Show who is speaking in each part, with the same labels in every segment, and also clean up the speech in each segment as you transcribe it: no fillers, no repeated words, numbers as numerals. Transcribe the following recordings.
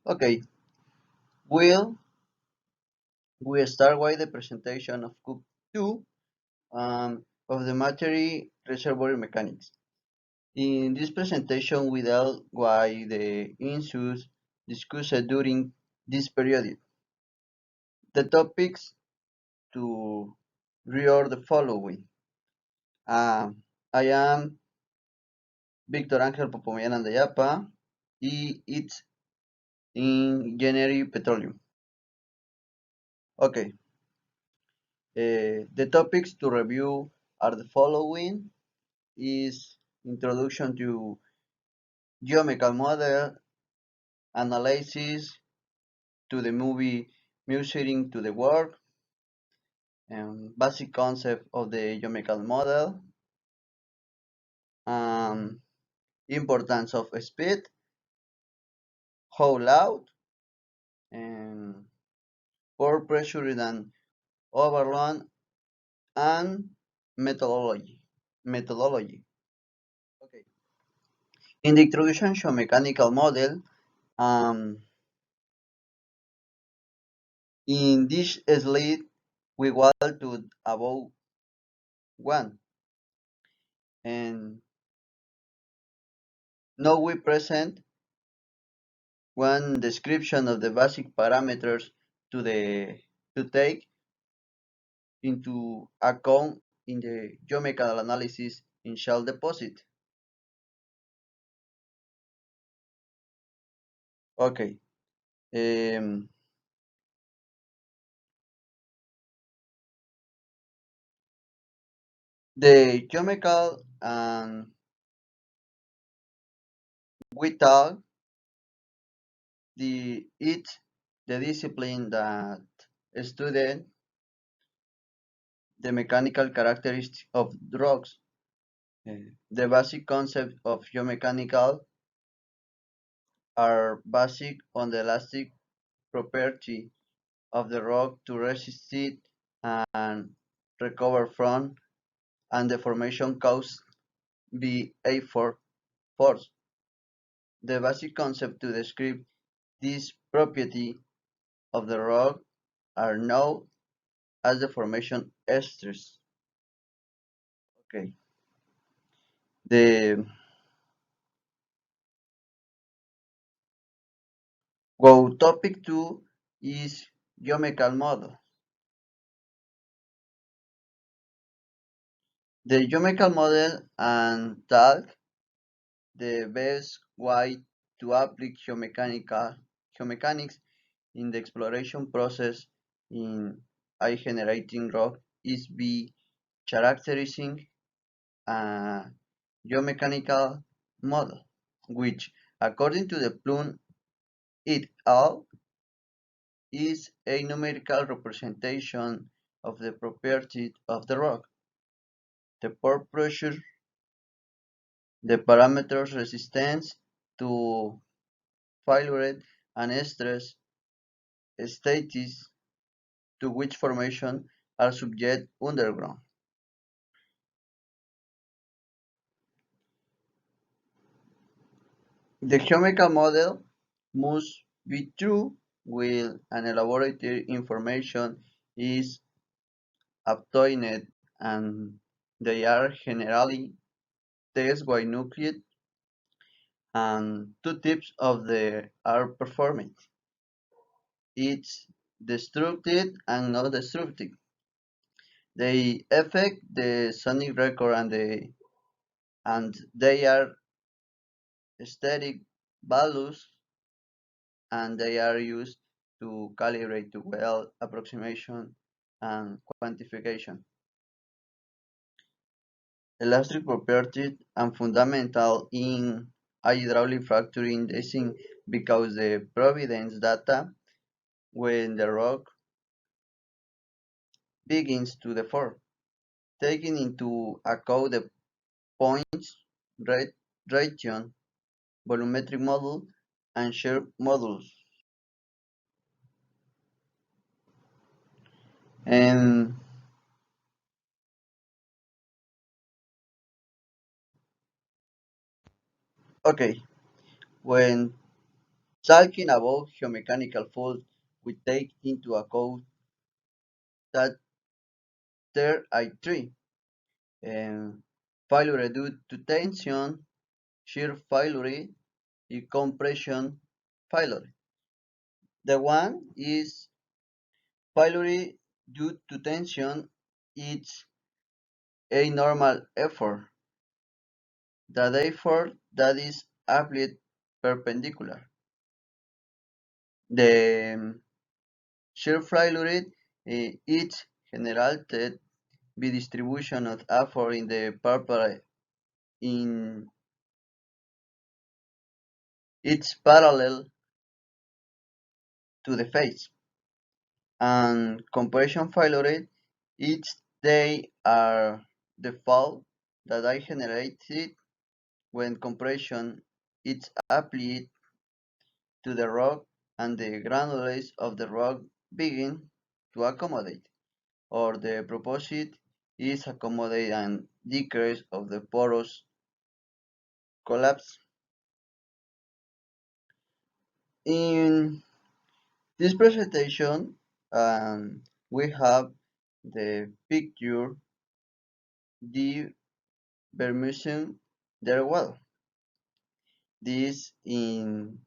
Speaker 1: Okay, we'll we start with the presentation of Cook 2 of the material reservoir mechanics. In this presentation, we dealt with the issues discussed during this period. The topics to read the following. I am Víctor Ángel Popomian Andayapa, it's Engineering Petroleum. Okay, the topics to review are the following is introduction to geometrical model, analysis to the movie measuring to the work, basic concept of the geometrical model, um, importance of speed, how loud, and pore pressure and overload, and methodology. Methodology. Okay. In the introduction to mechanical model, um, in this slide, we want to about one, and now we present one description of the basic parameters to the to take into account in the geometrical analysis in shale deposit. Okay. Um, the geometrical and we talk the discipline that student the mechanical characteristics of rocks. The basic concepts of geomechanical are basic on the elastic property of the rock to resist it and recover from and the formation caused by a force. The basic concept to describe this property of the rock are known as the formation stress. Okay. The topic 2 is geometrical model. The geometrical model and talk the best way to apply geomechanics in the exploration process in a generating rock is by characterizing a geomechanical model, which, according to the Plum et al., is a numerical representation of the properties of the rock, the pore pressure, the parameters resistance to failure and stress states to which formation are subject underground. The geometrical model must be true while an elaborated information is obtained and they are generally test by nuclide and two types of the are performed. It's destructive and not destructive. They affect the sonic record and they are static values and they are used to calibrate to well approximation and quantification. Elastic properties are fundamental in hydraulic fracture indexing because the providence data when the rock begins to deform, taking into account the points, region, volumetric model, and shear modulus. And okay, when Talking about geomechanical faults, we take into account that there are three: um, failure due to tension, shear failure, and compression failure. The one is failure due to tension. It's a normal effort, that effort that is applied perpendicular. The shear failure is generated by distribution of effort in the purple in its parallel to the face, and compression failure each they are the fault that I generated when compression is applied to the rock and the granules of the rock begin to accommodate, or the proposite is accommodate and decrease of the porous collapse. In this presentation, we have the picture the Bermudian der well. This in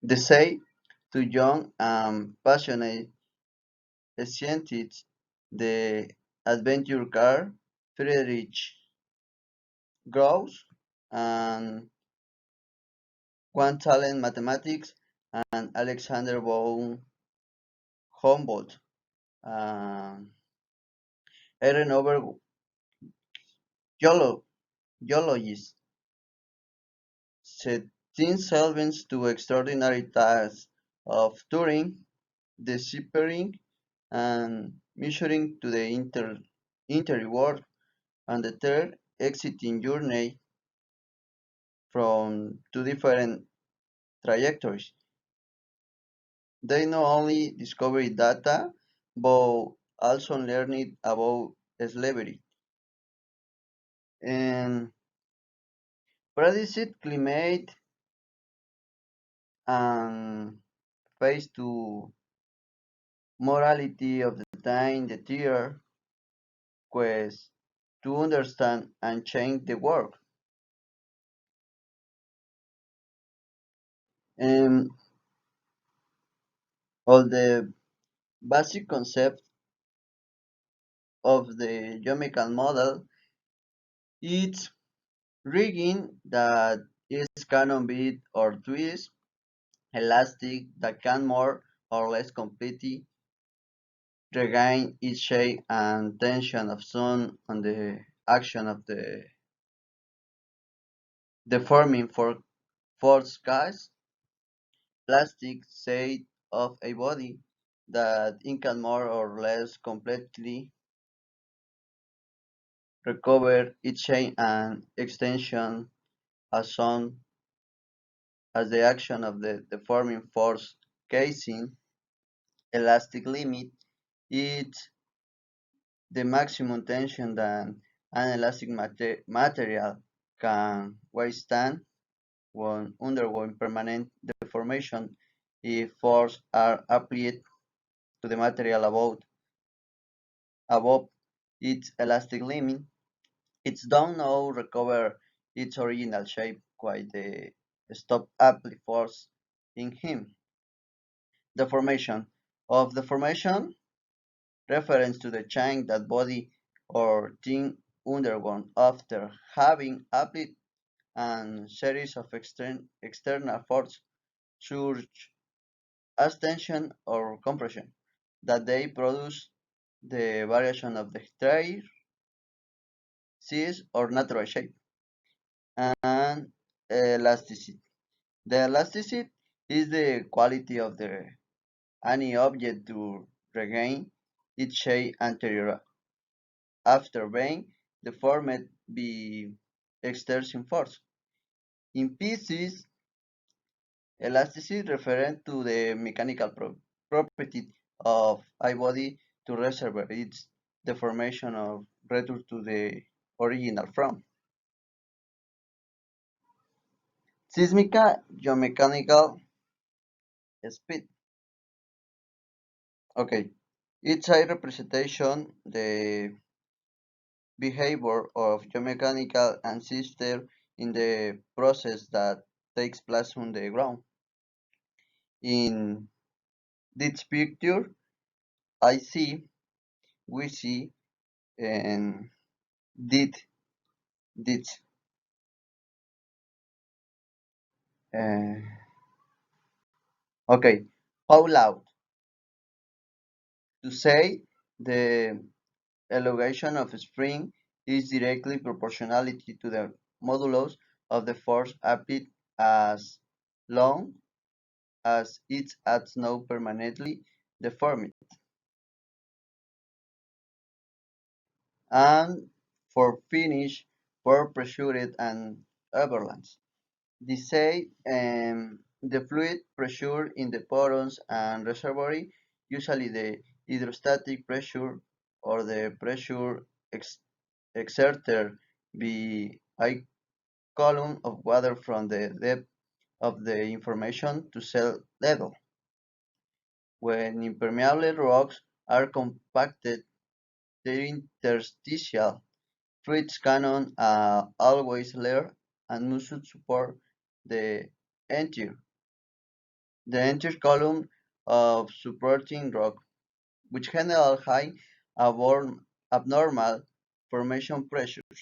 Speaker 1: the say to young and passionate scientists, the adventure car Friedrich Gauss and one talent mathematics and Alexander von Humboldt. Um, Eren over geologists set themselves to extraordinary tasks of touring, deciphering, and measuring to the interior, and the third exiting journey from two different trajectories. They not only discovered data, but also learned about slavery and predicted climate and face to morality of the time, the theater quest to understand and change the world. And all the basic concept of the geometrical model is rigging that is cannot beat or twist, elastic that can more or less completely regain its shape and tension of sun on the action of the deforming force gas, plastic state of a body that it can more or less completely recover its shape and extension as soon as the action of the deforming force casing elastic limit is the maximum tension that an elastic material can withstand when undergoing permanent deformation if forces are applied to the material above its elastic limit. It does not recover its original shape quite the stop apply force in him. Deformation of deformation reference to the change that body or thing undergone after having applied and series of external force such as tension or compression that they produce the variation of the tear, size or natural shape and elasticity. The elasticity is the quality of the any object to regain its shape anterior after being deformed by exertion force. In pieces, elasticity refers to the mechanical property of a body to reserve its deformation or return to the original form. Seismica geomechanical speed. Okay. It's a representation the behavior of geomechanical ancestor in the process that takes place on the ground. In this picture, I see, we see, and did, did. Uh, okay, how loud? To say the elongation of a spring is directly proportionality to the modulus of the force applied as long as it has not permanently deformed. And for finish, for pressured and overlands. They say the fluid pressure in the porons and reservoir, usually the hydrostatic pressure or the pressure exerted by a column of water from the depth of the information to cell level. When impermeable rocks are compacted, their interstitial fluids cannot always layer and must support the entire the entire column of supporting rock, which handle high abnormal formation pressures.